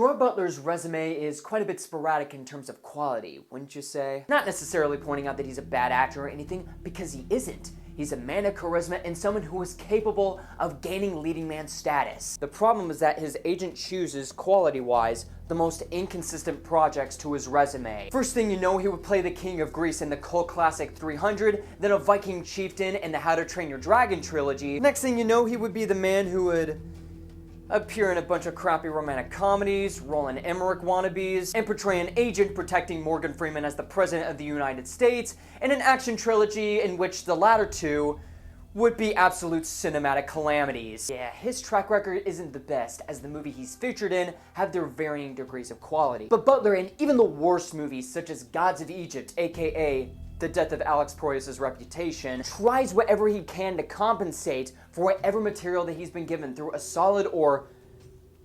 Gerard Butler's resume is quite a bit sporadic in terms of quality, wouldn't you say? Not necessarily pointing out that he's a bad actor or anything, because he isn't. He's a man of charisma and someone who is capable of gaining leading man status. The problem is that his agent chooses, quality-wise, the most inconsistent projects to his resume. First thing you know, he would play the King of Greece in the cult classic 300, then a Viking chieftain in the How to Train Your Dragon trilogy. Next thing you know, he would be the man who would appear in a bunch of crappy romantic comedies, Roland Emmerich wannabes, and portray an agent protecting Morgan Freeman as the President of the United States, in an action trilogy in which the latter two would be absolute cinematic calamities. Yeah, his track record isn't the best, as the movie he's featured in have their varying degrees of quality. But Butler, in even the worst movies, such as Gods of Egypt, aka The Death of Alex Proyas' Reputation, tries whatever he can to compensate for whatever material that he's been given through a solid or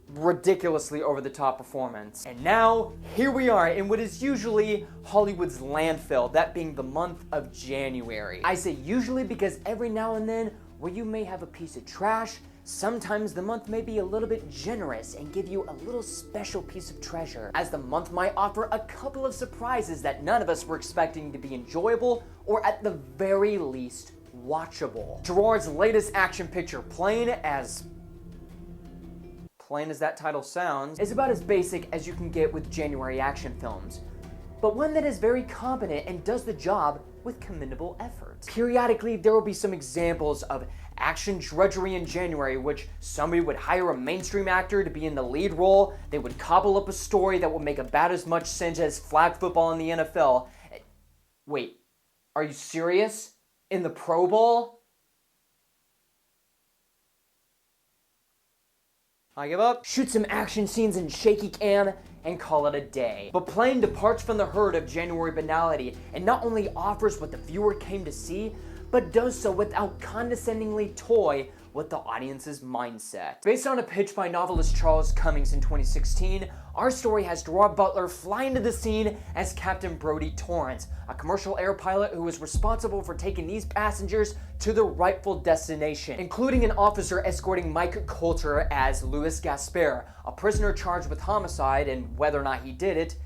ridiculously over-the-top performance. And now, here we are in what is usually Hollywood's landfill, that being the month of January. I say usually because every now and then, where you may have a piece of trash, sometimes the month may be a little bit generous and give you a little special piece of treasure, as the month might offer a couple of surprises that none of us were expecting to be enjoyable, or at the very least, watchable. Gerard's latest action picture, plain as that title sounds, is about as basic as you can get with January action films, but one that is very competent and does the job with commendable effort. Periodically, there will be some examples of action drudgery in January, which somebody would hire a mainstream actor to be in the lead role, they would cobble up a story that would make about as much sense as flag football in the NFL. Wait, are you serious? In the Pro Bowl? I give up. Shoot some action scenes in shaky cam and call it a day. But Plane departs from the herd of January banality and not only offers what the viewer came to see, but does so without condescendingly toy with the audience's mindset. Based on a pitch by novelist Charles Cummings in 2016, our story has Gerard Butler fly into the scene as Captain Brodie Torrance, a commercial air pilot who was responsible for taking these passengers to their rightful destination, including an officer escorting Mike Coulter as Louis Gaspar, a prisoner charged with homicide, and whether or not he did it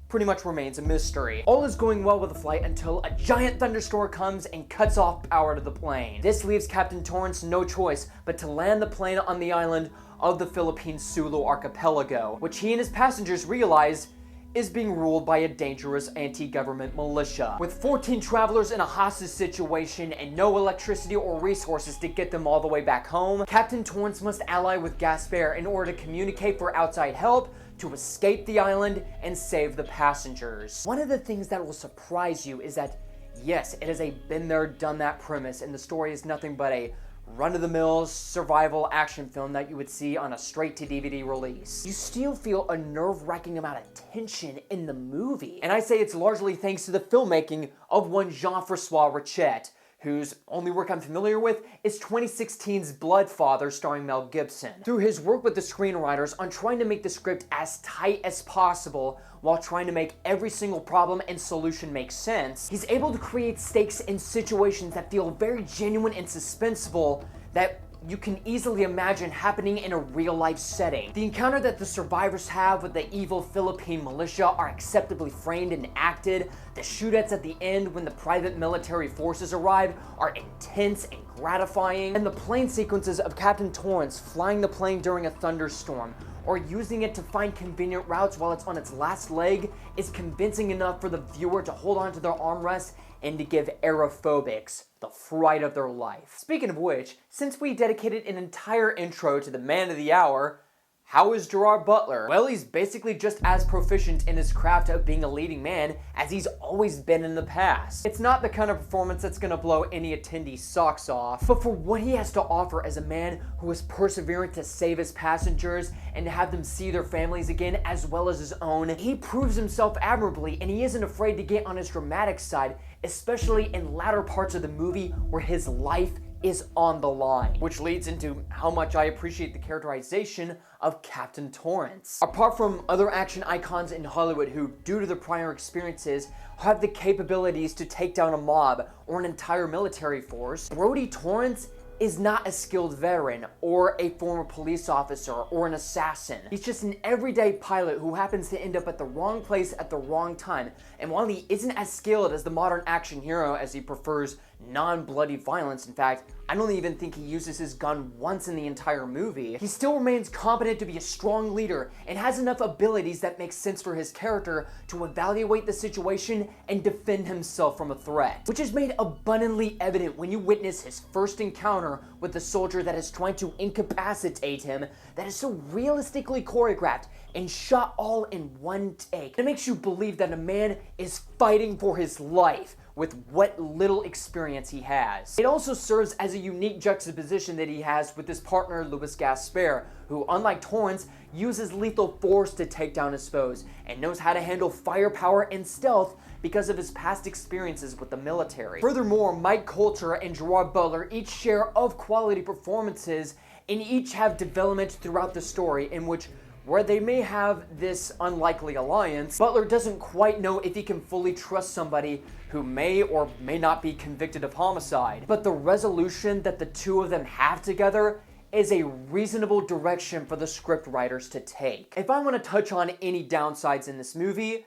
pretty much remains a mystery. All is going well with the flight until a giant thunderstorm comes and cuts off power to the plane. This leaves Captain Torrance no choice but to land the plane on the island of the Philippine Sulu archipelago, which he and his passengers realize is being ruled by a dangerous anti-government militia. With 14 travelers in a hostage situation and no electricity or resources to get them all the way back home, Captain Torrance must ally with Gaspar in order to communicate for outside help, to escape the island and save the passengers. One of the things that will surprise you is that, yes, it is a been there, done that premise, and the story is nothing but a run-of-the-mill survival action film that you would see on a straight-to-DVD release. You still feel a nerve-wracking amount of tension in the movie. And I say it's largely thanks to the filmmaking of one Jean-François Rakyat, whose only work I'm familiar with is 2016's Bloodfather starring Mel Gibson. Through his work with the screenwriters on trying to make the script as tight as possible while trying to make every single problem and solution make sense, he's able to create stakes in situations that feel very genuine and suspenseful that you can easily imagine happening in a real-life setting. The encounter that the survivors have with the evil Philippine militia are acceptably framed and acted. The shootouts at the end when the private military forces arrive are intense and gratifying. And the plane sequences of Captain Torrance flying the plane during a thunderstorm or using it to find convenient routes while it's on its last leg is convincing enough for the viewer to hold on to their armrests and to give aerophobics the fright of their life. Speaking of which, since we dedicated an entire intro to the man of the hour, how is Gerard Butler? Well, he's basically just as proficient in his craft of being a leading man as he's always been in the past. It's not the kind of performance that's gonna blow any attendee's socks off, but for what he has to offer as a man who is persevering to save his passengers and to have them see their families again as well as his own, he proves himself admirably, and he isn't afraid to get on his dramatic side, especially in latter parts of the movie where his life is on the line. Which leads into how much I appreciate the characterization of Captain Torrance. Apart from other action icons in Hollywood who, due to their prior experiences, have the capabilities to take down a mob or an entire military force, Brodie Torrance is not a skilled veteran or a former police officer or an assassin. He's just an everyday pilot who happens to end up at the wrong place at the wrong time. And while he isn't as skilled as the modern action hero, as he prefers non-bloody violence, in fact, I don't even think he uses his gun once in the entire movie, he still remains competent to be a strong leader and has enough abilities that make sense for his character to evaluate the situation and defend himself from a threat, which is made abundantly evident when you witness his first encounter with the soldier that is trying to incapacitate him, that is so realistically choreographed and shot all in one take. It makes you believe that a man is fighting for his life with what little experience he has. It also serves as a unique juxtaposition that he has with his partner Louis Gaspar, who, unlike Torrance, uses lethal force to take down his foes and knows how to handle firepower and stealth because of his past experiences with the military. Furthermore, Mike Colter and Gerard Butler each share of quality performances and each have development throughout the story in which, where they may have this unlikely alliance, Butler doesn't quite know if he can fully trust somebody who may or may not be convicted of homicide. But the resolution that the two of them have together is a reasonable direction for the script writers to take. If I want to touch on any downsides in this movie,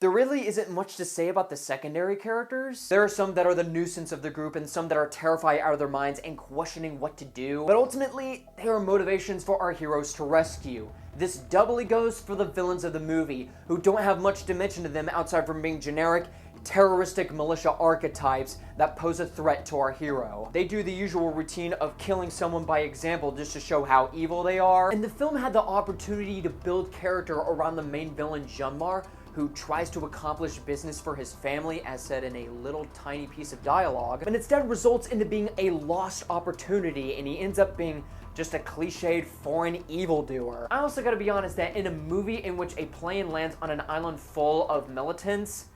there really isn't much to say about the secondary characters. There are some that are the nuisance of the group and some that are terrified out of their minds and questioning what to do. But ultimately, there are motivations for our heroes to rescue. This doubly goes for the villains of the movie, who don't have much dimension to them outside from being generic, terroristic militia archetypes that pose a threat to our hero. They do the usual routine of killing someone by example just to show how evil they are. And the film had the opportunity to build character around the main villain Junmar, who tries to accomplish business for his family, as said in a little tiny piece of dialogue, but instead results into being a lost opportunity, and he ends up being just a cliched foreign evildoer. I also gotta be honest that in a movie in which a plane lands on an island full of militants,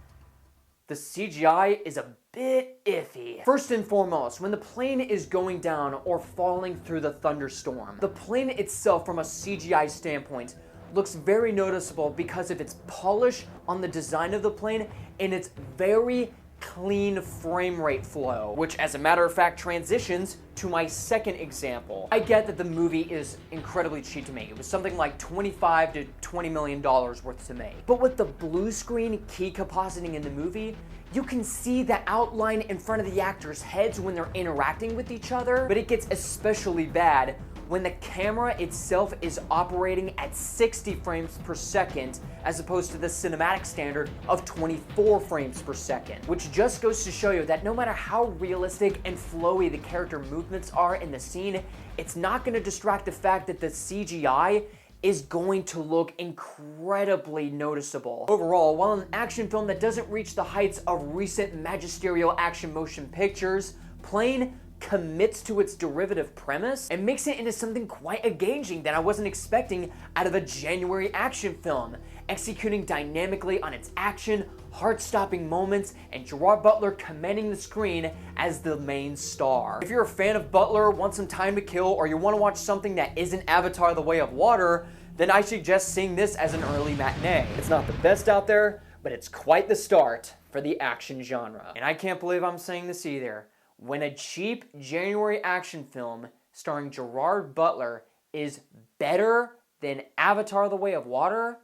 the CGI is a bit iffy. First and foremost, when the plane is going down or falling through the thunderstorm, the plane itself from a CGI standpoint looks very noticeable because of its polish on the design of the plane and its very clean frame rate flow, which as a matter of fact transitions to my second example. I get that the movie is incredibly cheap to make. It was something like $25 to $20 million worth to make. But with the blue screen key compositing in the movie, you can see the outline in front of the actors' heads when they're interacting with each other, but it gets especially bad when the camera itself is operating at 60 frames per second as opposed to the cinematic standard of 24 frames per second, which just goes to show you that no matter how realistic and flowy the character movements are in the scene, it's not going to distract the fact that the CGI is going to look incredibly noticeable. Overall, while an action film that doesn't reach the heights of recent magisterial action motion pictures, Plane commits to its derivative premise and makes it into something quite engaging that I wasn't expecting out of a January action film, executing dynamically on its action, heart-stopping moments, and Gerard Butler commanding the screen as the main star. If you're a fan of Butler, want some time to kill, or you want to watch something that isn't Avatar: The Way of Water, then I suggest seeing this as an early matinee. It's not the best out there, but it's quite the start for the action genre. And I can't believe I'm saying this either. When a cheap January action film starring Gerard Butler is better than Avatar: The Way of Water,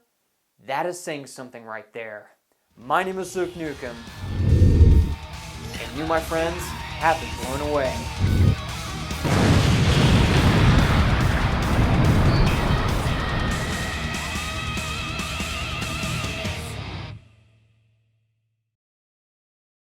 that is saying something right there. My name is Nukem, and you, my friends, have been blown away.